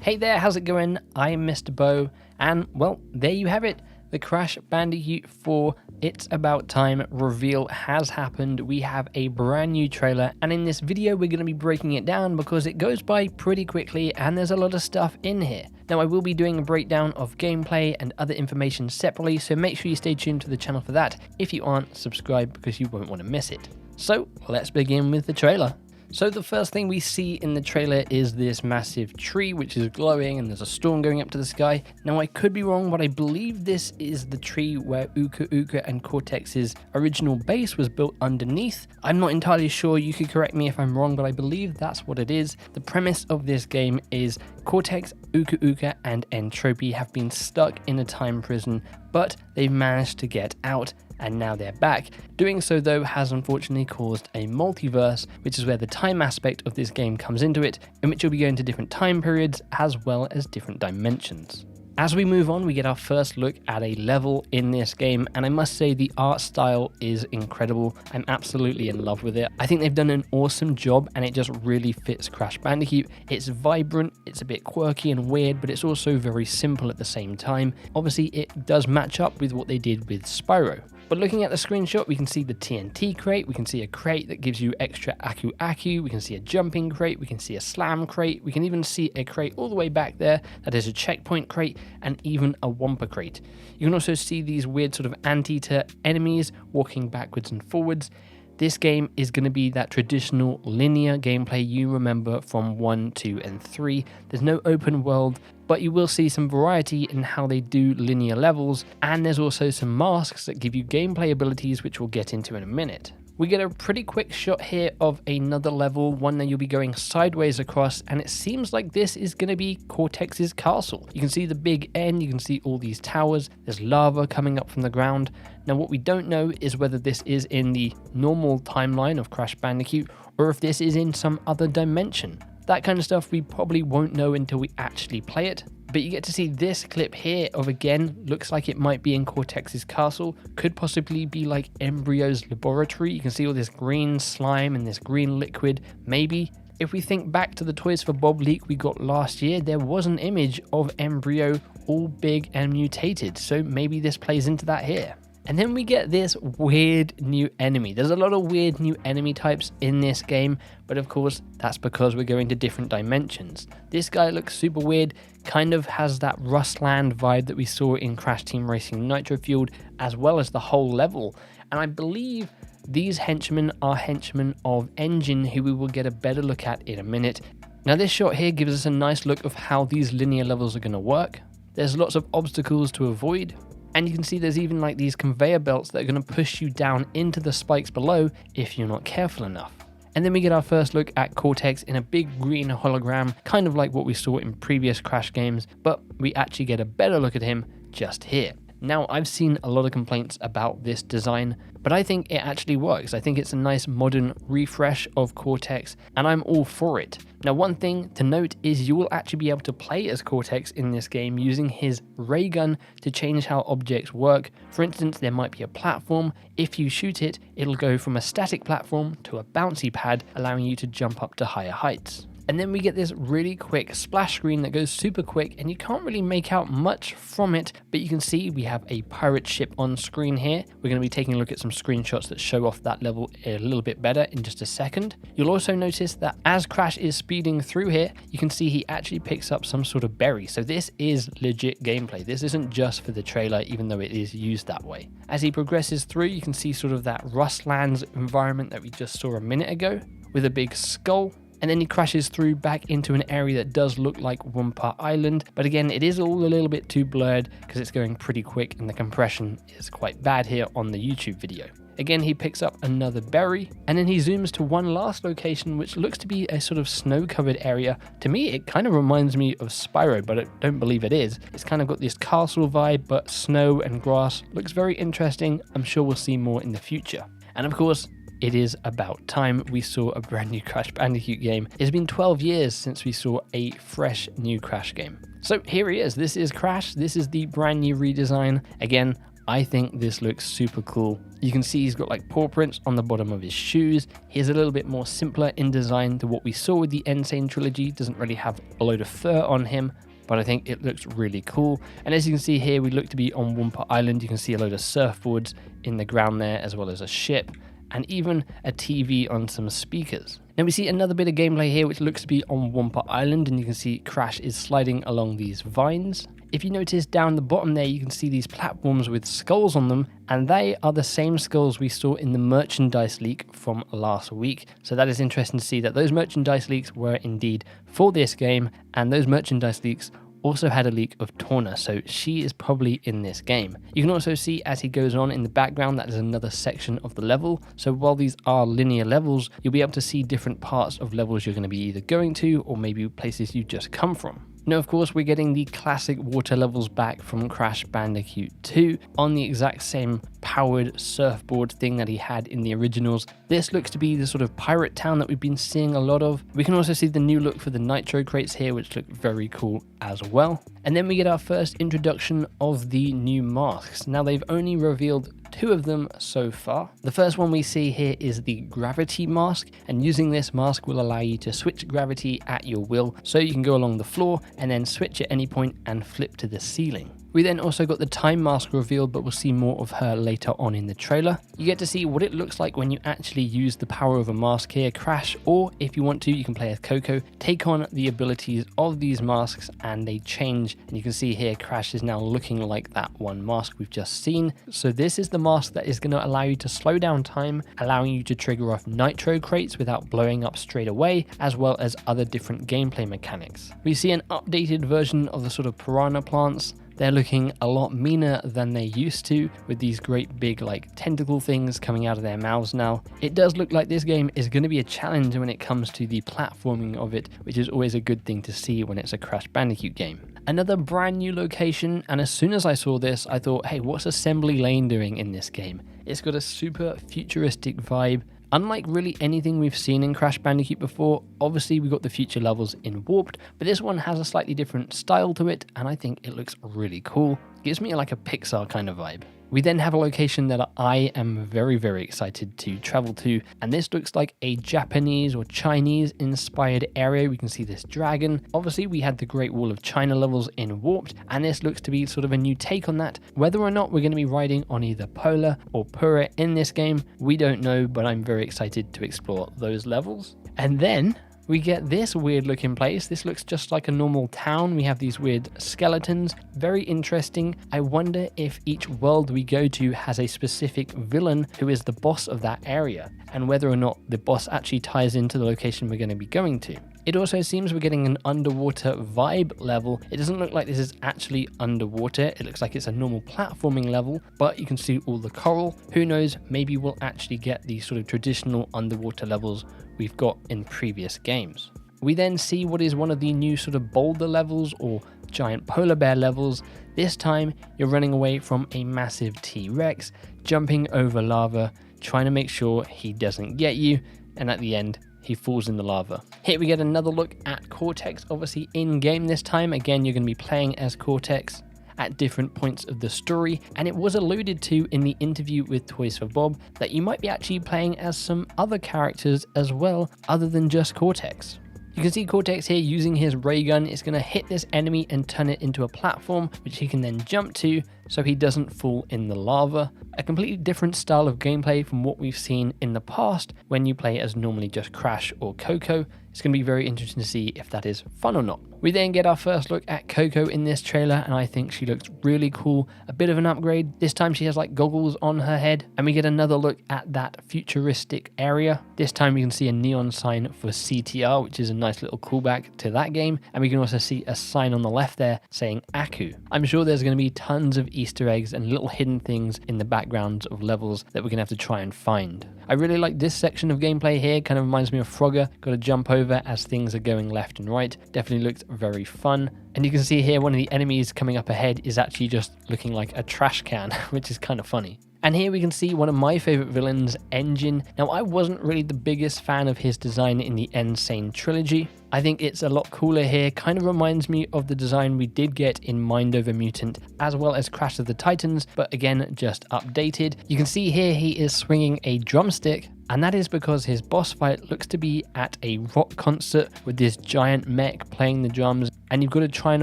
Hey there, how's it going? I'm MisterBo, and well, there you have it. The Crash Bandicoot 4 It's About Time reveal has happened. We have a brand new trailer, and in this video we're going to be breaking it down because it goes by pretty quickly and there's a lot of stuff in here. Now I will be doing a breakdown of gameplay and other information separately, so make sure you stay tuned to the channel for that. If you aren't, subscribe because you won't want to miss it. So let's begin with the trailer. So the first thing we see in the trailer is this massive tree which is glowing and there's a storm going up to the sky. Now I could be wrong, but I believe this is the tree where Uka Uka and Cortex's original base was built underneath. I'm not entirely sure, you could correct me if I'm wrong, but I believe that's what it is. The premise of this game is Cortex, Uka Uka and Entropy have been stuck in a time prison, but they've managed to get out. And now they're back. Doing so though has unfortunately caused a multiverse, which is where the time aspect of this game comes into it, in which you'll be going to different time periods as well as different dimensions. As we move on, we get our first look at a level in this game, and I must say the art style is incredible. I'm absolutely in love with it. I think they've done an awesome job and it just really fits Crash Bandicoot. It's vibrant, it's a bit quirky and weird, but it's also very simple at the same time. Obviously, it does match up with what they did with Spyro. But looking at the screenshot, we can see the TNT crate, we can see a crate that gives you extra Aku Aku, we can see a jumping crate, we can see a slam crate, we can even see a crate all the way back there that is a checkpoint crate, and even a Wumpa crate. You can also see these weird sort of anteater enemies walking backwards and forwards. This game is going to be that traditional linear gameplay you remember from 1, 2, and 3. There's no open world, but you will see some variety in how they do linear levels, and there's also some masks that give you gameplay abilities which we'll get into in a minute. We get a pretty quick shot here of another level, one that you'll be going sideways across, and it seems like this is going to be Cortex's castle. You can see the big end, you can see all these towers, there's lava coming up from the ground. Now what we don't know is whether this is in the normal timeline of Crash Bandicoot, or if this is in some other dimension. That kind of stuff we probably won't know until we actually play it. But you get to see this clip here of, again, looks like it might be in Cortex's castle, could possibly be like Embryo's laboratory. You can see all this green slime and this green liquid. Maybe, if we think back to the Toys for Bob leak we got last year, there was an image of Embryo all big and mutated, so maybe this plays into that here. And then we get this weird new enemy. There's a lot of weird new enemy types in this game, but of course that's because we're going to different dimensions. This guy looks super weird, kind of has that Rustland vibe that we saw in Crash Team Racing Nitro Fueled, as well as the whole level. And I believe these henchmen are henchmen of Engine, who we will get a better look at in a minute. Now this shot here gives us a nice look of how these linear levels are going to work. There's lots of obstacles to avoid. And you can see there's even like these conveyor belts that are going to push you down into the spikes below if you're not careful enough. And then we get our first look at Cortex in a big green hologram, kind of like what we saw in previous Crash games, but we actually get a better look at him just here. Now, I've seen a lot of complaints about this design, but I think it actually works. I think it's a nice modern refresh of Cortex, and I'm all for it. Now, one thing to note is you will actually be able to play as Cortex in this game using his ray gun to change how objects work. For instance, there might be a platform. If you shoot it, it'll go from a static platform to a bouncy pad, allowing you to jump up to higher heights. And then we get this really quick splash screen that goes super quick, and you can't really make out much from it, but you can see we have a pirate ship on screen here. We're going to be taking a look at some screenshots that show off that level a little bit better in just a second. You'll also notice that as Crash is speeding through here, you can see he actually picks up some sort of berry. So this is legit gameplay. This isn't just for the trailer, even though it is used that way. As he progresses through, you can see sort of that Rustlands environment that we just saw a minute ago with a big skull. And then he crashes through back into an area that does look like Wumpa Island. But again, it is all a little bit too blurred because it's going pretty quick and the compression is quite bad here on the YouTube video. Again, he picks up another berry, and then he zooms to one last location which looks to be a sort of snow-covered area. To me, it kind of reminds me of Spyro, but I don't believe it is. It's kind of got this castle vibe, but snow and grass. Looks very interesting. I'm sure we'll see more in the future. And of course, it is about time we saw a brand new Crash Bandicoot game. It's been 12 years since we saw a fresh new Crash game. So here he is. This is Crash. This is the brand new redesign. Again, I think this looks super cool. You can see he's got like paw prints on the bottom of his shoes. He's a little bit more simpler in design to what we saw with the Insane trilogy. Doesn't really have a load of fur on him, but I think it looks really cool. And as you can see here, we look to be on Wumpa Island. You can see a load of surfboards in the ground there, as well as a ship, and even a TV on some speakers. Now we see another bit of gameplay here, which looks to be on Wumpa Island, and you can see Crash is sliding along these vines. If you notice down the bottom there, you can see these platforms with skulls on them, and they are the same skulls we saw in the merchandise leak from last week. So that is interesting to see that those merchandise leaks were indeed for this game, and those merchandise leaks also had a leak of Torna, so she is probably in this game. You can also see as he goes on in the background that is another section of the level, so while these are linear levels, you'll be able to see different parts of levels you're going to be either going to or maybe places you just come from. Now, of course, we're getting the classic water levels back from Crash Bandicoot 2 on the exact same powered surfboard thing that he had in the originals. This looks to be the sort of pirate town that we've been seeing a lot of. We can also see the new look for the nitro crates here, which look very cool as well. And then we get our first introduction of the new masks. Now, they've only revealed 2 of them so far. The first one we see here is the gravity mask, and using this mask will allow you to switch gravity at your will, so you can go along the floor and then switch at any point and flip to the ceiling. We then also got the time mask revealed, but we'll see more of her later on in the trailer. You get to see what it looks like when you actually use the power of a mask here, Crash, or if you want to, you can play as Coco, take on the abilities of these masks and they change. And you can see here, Crash is now looking like that one mask we've just seen. So this is the mask that is going to allow you to slow down time, allowing you to trigger off nitro crates without blowing up straight away, as well as other different gameplay mechanics. We see an updated version of the sort of piranha plants. They're looking a lot meaner than they used to, with these great big like tentacle things coming out of their mouths now. It does look like this game is going to be a challenge when it comes to the platforming of it, which is always a good thing to see when it's a Crash Bandicoot game. Another brand new location, and as soon as I saw this, I thought, hey, what's Assembly Lane doing in this game? It's got a super futuristic vibe. Unlike really anything we've seen in Crash Bandicoot before, obviously we got the future levels in Warped, but this one has a slightly different style to it, and I think it looks really cool. It gives me like a Pixar kind of vibe. We then have a location that I am very, very excited to travel to, and this looks like a Japanese or Chinese inspired area. We can see this dragon. Obviously, we had the Great Wall of China levels in Warped, and this looks to be sort of a new take on that. Whether or not we're going to be riding on either Polar or Pura in this game, we don't know, but I'm very excited to explore those levels. And then we get this weird looking place. This looks just like a normal town. We have these weird skeletons. Very interesting. I wonder if each world we go to has a specific villain who is the boss of that area, and whether or not the boss actually ties into the location we're going to be going to. It also seems we're getting an underwater vibe level. It doesn't look like this is actually underwater. It looks like it's a normal platforming level, but you can see all the coral. Who knows, maybe we'll actually get these sort of traditional underwater levels we've got in previous games. We then see what is one of the new sort of boulder levels or giant polar bear levels. This time you're running away from a massive T-Rex, jumping over lava, trying to make sure he doesn't get you, and at the end he falls in the lava. Here we get another look at Cortex, obviously in game this time. Again, you're going to be playing as Cortex at different points of the story, and it was alluded to in the interview with Toys for Bob that you might be actually playing as some other characters as well, other than just Cortex. You can see Cortex here using his ray gun. It's going to hit this enemy and turn it into a platform, which he can then jump to so he doesn't fall in the lava. A completely different style of gameplay from what we've seen in the past when you play as normally just Crash or Coco. It's going to be very interesting to see if that is fun or not. We then get our first look at Coco in this trailer, and I think she looks really cool. A bit of an upgrade. This time she has like goggles on her head, and we get another look at that futuristic area. This time we can see a neon sign for CTR, which is a nice little callback to that game, and we can also see a sign on the left there saying Aku. I'm sure there's going to be tons of Easter eggs and little hidden things in the backgrounds of levels that we're going to have to try and find. I really like this section of gameplay here. Kind of reminds me of Frogger. Got to jump over as things are going left and right. Definitely looks very fun. And you can see here one of the enemies coming up ahead is actually just looking like a trash can, which is kind of funny. And here we can see one of my favorite villains, Engine. Now, I wasn't really the biggest fan of his design in the Insane trilogy. I think it's a lot cooler here, kind of reminds me of the design we did get in Mind Over Mutant, as well as Crash of the Titans, but again, just updated. You can see here he is swinging a drumstick, and that is because his boss fight looks to be at a rock concert with this giant mech playing the drums, and you've got to try and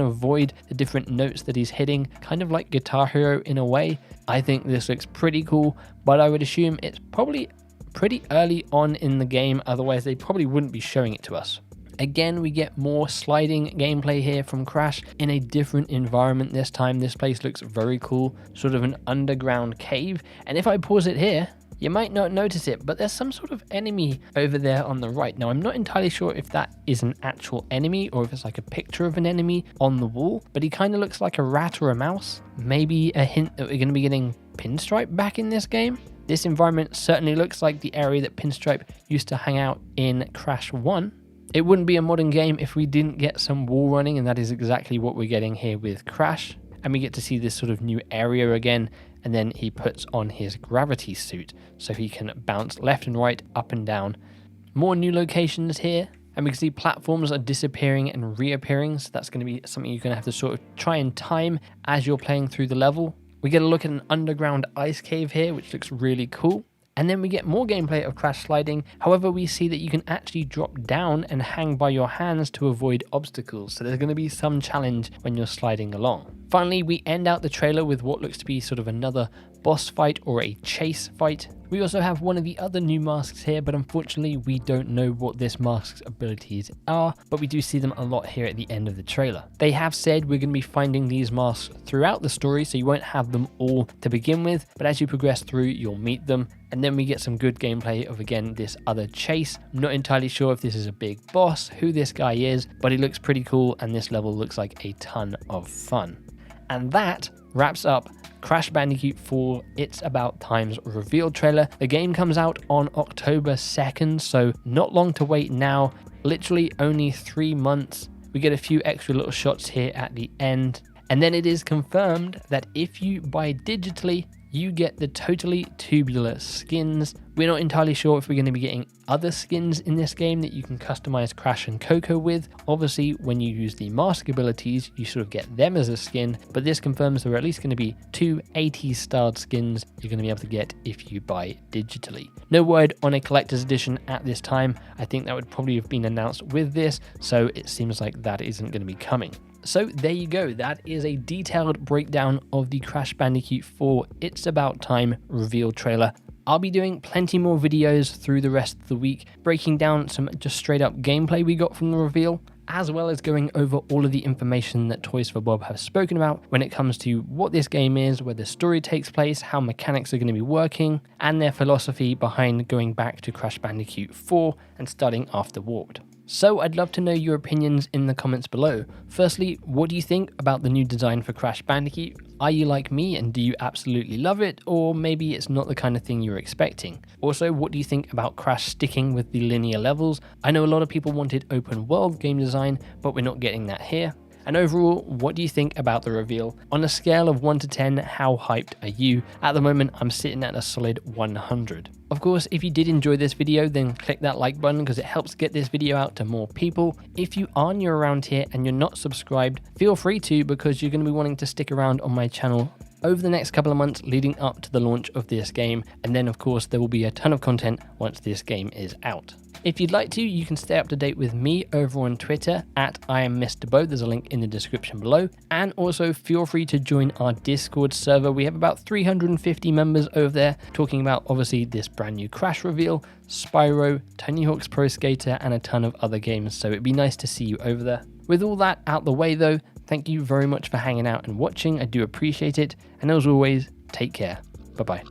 avoid the different notes that he's hitting, kind of like Guitar Hero in a way. I think this looks pretty cool, but I would assume it's probably pretty early on in the game, otherwise they probably wouldn't be showing it to us. Again, we get more sliding gameplay here from Crash in a different environment this time. This place looks very cool, sort of an underground cave, and if I pause it here, you might not notice it, but there's some sort of enemy over there on the right. Now, I'm not entirely sure if that is an actual enemy or if it's like a picture of an enemy on the wall, but he kind of looks like a rat or a mouse. Maybe a hint that we're going to be getting Pinstripe back in this game. This environment certainly looks like the area that Pinstripe used to hang out in Crash 1. It wouldn't be a modern game if we didn't get some wall running, and that is exactly what we're getting here with Crash. And we get to see this sort of new area again, and then he puts on his gravity suit so he can bounce left and right, up and down. More new locations here, and we can see platforms are disappearing and reappearing, so that's going to be something you're going to have to sort of try and time as you're playing through the level. We get a look at an underground ice cave here, which looks really cool. And then we get more gameplay of Crash sliding. However, we see that you can actually drop down and hang by your hands to avoid obstacles. So there's going to be some challenge when you're sliding along. Finally, we end out the trailer with what looks to be sort of another boss fight or a chase fight. We also have one of the other new masks here, but unfortunately we don't know what this mask's abilities are, but we do see them a lot here at the end of the trailer. They have said we're going to be finding these masks throughout the story, so you won't have them all to begin with, but as you progress through, you'll meet them. And then we get some good gameplay of, again, this other chase. I'm not entirely sure if this is a big boss, who this guy is, but he looks pretty cool, and this level looks like a ton of fun. And that wraps up Crash Bandicoot 4 It's About Time's reveal trailer. The game comes out on October 2nd, so not long to wait now. Literally only 3 months. We get a few extra little shots here at the end. And then it is confirmed that if you buy digitally, you get the totally tubular skins. We're not entirely sure if we're going to be getting other skins in this game that you can customize Crash and Coco with. Obviously, when you use the mask abilities, you sort of get them as a skin, but this confirms there are at least going to be 2 80s styled skins you're going to be able to get if you buy digitally. No word on a collector's edition at this time. I think that would probably have been announced with this, so it seems like that isn't going to be coming. So there you go, that is a detailed breakdown of the Crash Bandicoot 4 It's About Time reveal trailer. I'll be doing plenty more videos through the rest of the week, breaking down some just straight up gameplay we got from the reveal, as well as going over all of the information that Toys for Bob have spoken about when it comes to what this game is, where the story takes place, how mechanics are going to be working, and their philosophy behind going back to Crash Bandicoot 4 and starting after Warped. So I'd love to know your opinions in the comments below. Firstly, what do you think about the new design for Crash Bandicoot? Are you like me and do you absolutely love it, or maybe it's not the kind of thing you're expecting? Also, what do you think about Crash sticking with the linear levels? I know a lot of people wanted open world game design, but we're not getting that here. And overall, what do you think about the reveal? On a scale of 1 to 10, how hyped are you? At the moment, I'm sitting at a solid 100. Of course, if you did enjoy this video, then click that like button because it helps get this video out to more people. If you are new around here and you're not subscribed, feel free to, because you're going to be wanting to stick around on my channel over the next couple of months leading up to the launch of this game. And then of course, there will be a ton of content once this game is out. If you'd like to, you can stay up to date with me over on Twitter at @IamMisterBo. There's a link in the description below. And also feel free to join our Discord server. We have about 350 members over there talking about obviously this brand new Crash reveal, Spyro, Tony Hawk's Pro Skater, and a ton of other games. So it'd be nice to see you over there. With all that out the way though, thank you very much for hanging out and watching. I do appreciate it. And as always, take care. Bye-bye.